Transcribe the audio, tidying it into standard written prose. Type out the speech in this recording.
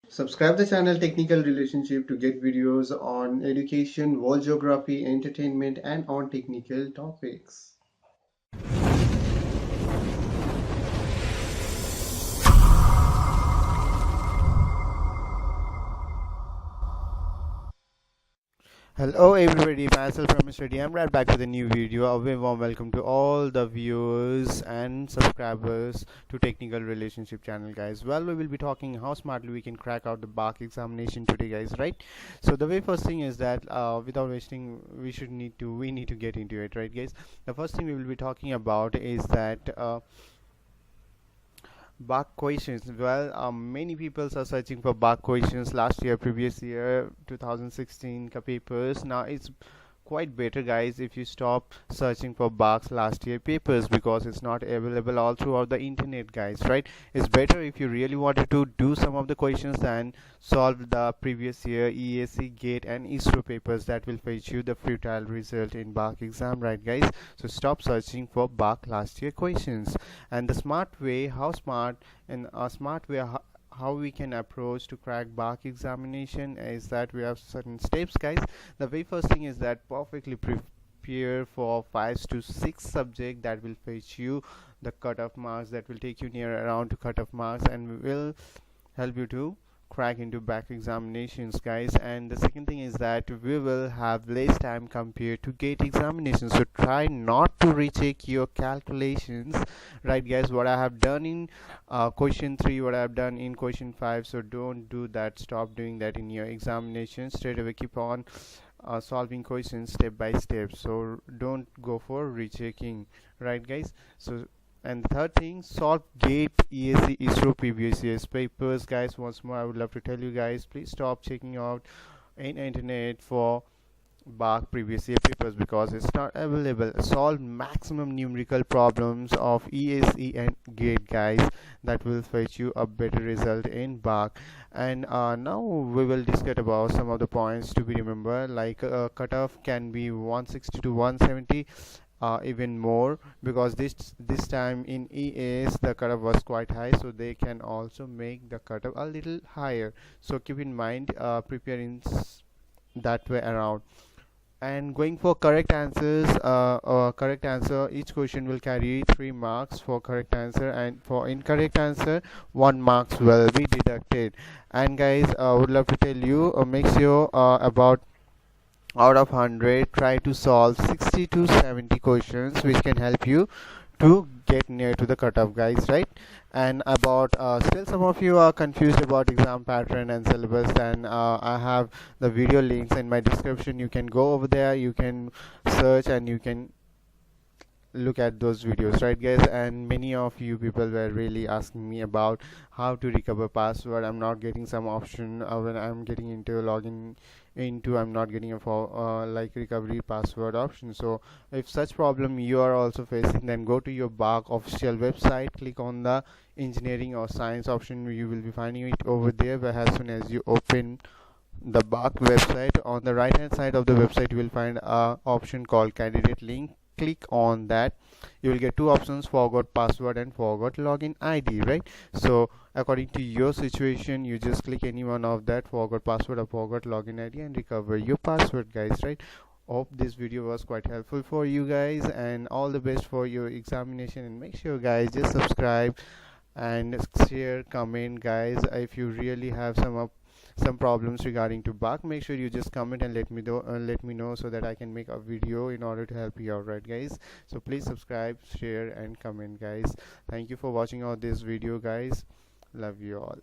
Subscribe the channel Technical Relationship to get videos on education, world geography, entertainment, and on technical topics. Hello everybody, myself Ramesh Reddy. I'm right back with a new video. A very warm welcome to all the viewers and subscribers to Technical Relationship channel, guys. Well, we will be talking how smartly we can crack out the Barc examination today, guys. Right? So the very first thing is that without wasting, we need to get into it, right, guys? The first thing we will be talking about is that. Barc questions. Well, many people are searching for Barc questions last year, previous year, 2016 papers. Now it's quite better, guys, if you stop searching for Barc's last year papers because it's not available all throughout the internet, guys. Right? It's better if you really wanted to do some of the questions and solve the previous year EAC, GATE, and ISRO papers that will fetch you the futile result in Barc exam, right, guys? So stop searching for Barc last year questions. And the smart way, how smart, and a smart way how we can approach to crack Barc examination is that we have certain steps, guys. The very first thing is that perfectly prepare for 5 to 6 subject that will fetch you the cutoff marks, that will take you near around to cutoff marks and will help you to crack into back examinations, guys. And the second thing is that we will have less time compared to gate examinations, so try not to recheck your calculations, right, guys? What I have done in question 3, what I have done in question 5, so don't do that. Stop doing that in your examination. Straight away keep on solving questions step by step, so don't go for rechecking, right, guys? So, and the third thing, solve gate EAC ISRO previous years papers, guys. Once more I would love to tell you guys, please stop checking out in internet for Barc previous year papers because it's not available. Solve maximum numerical problems of EAC and GATE, guys. That will fetch you a better result in Barc. And now we will discuss about some of the points to be remembered, like cutoff can be 160 to 170, even more, because this time in EAs the cutoff was quite high, so they can also make the cutoff a little higher. So keep in mind, prepare in that way around. And going for correct answers, correct answer, each question will carry 3 marks for correct answer, and for incorrect answer 1 marks will be deducted. And guys, I would love to tell you, make sure about out of 100 try to solve 60 to 70 questions which can help you to get near to the cutoff, guys, right? And about still some of you are confused about exam pattern and syllabus, then I have the video links in my description. You can go over there, you can search, and you can look at those videos, right, guys? And many of you people were really asking me about how to recover password. I'm not getting some option when I'm getting into login into, I'm not getting a like recovery password option. So if such problem you are also facing, then go to your Barc official website, click on the engineering or science option. You will be finding it over there, where as soon as you open the Barc website, on the right hand side of the website you will find a option called candidate link. Click on that. You will get two options: forgot password and forgot login ID, right? So according to your situation, you just click any one of that, forgot password or forgot login ID, and recover your password, guys, right? Hope this video was quite helpful for you guys, and all the best for your examination. And make sure, guys, just subscribe and share, comment, guys. If you really have some problems regarding to Barc, make sure you just comment and let me know so that I can make a video in order to help you out, right, guys? So please subscribe, share, and comment, guys. Thank you for watching all this video, guys. Love you all.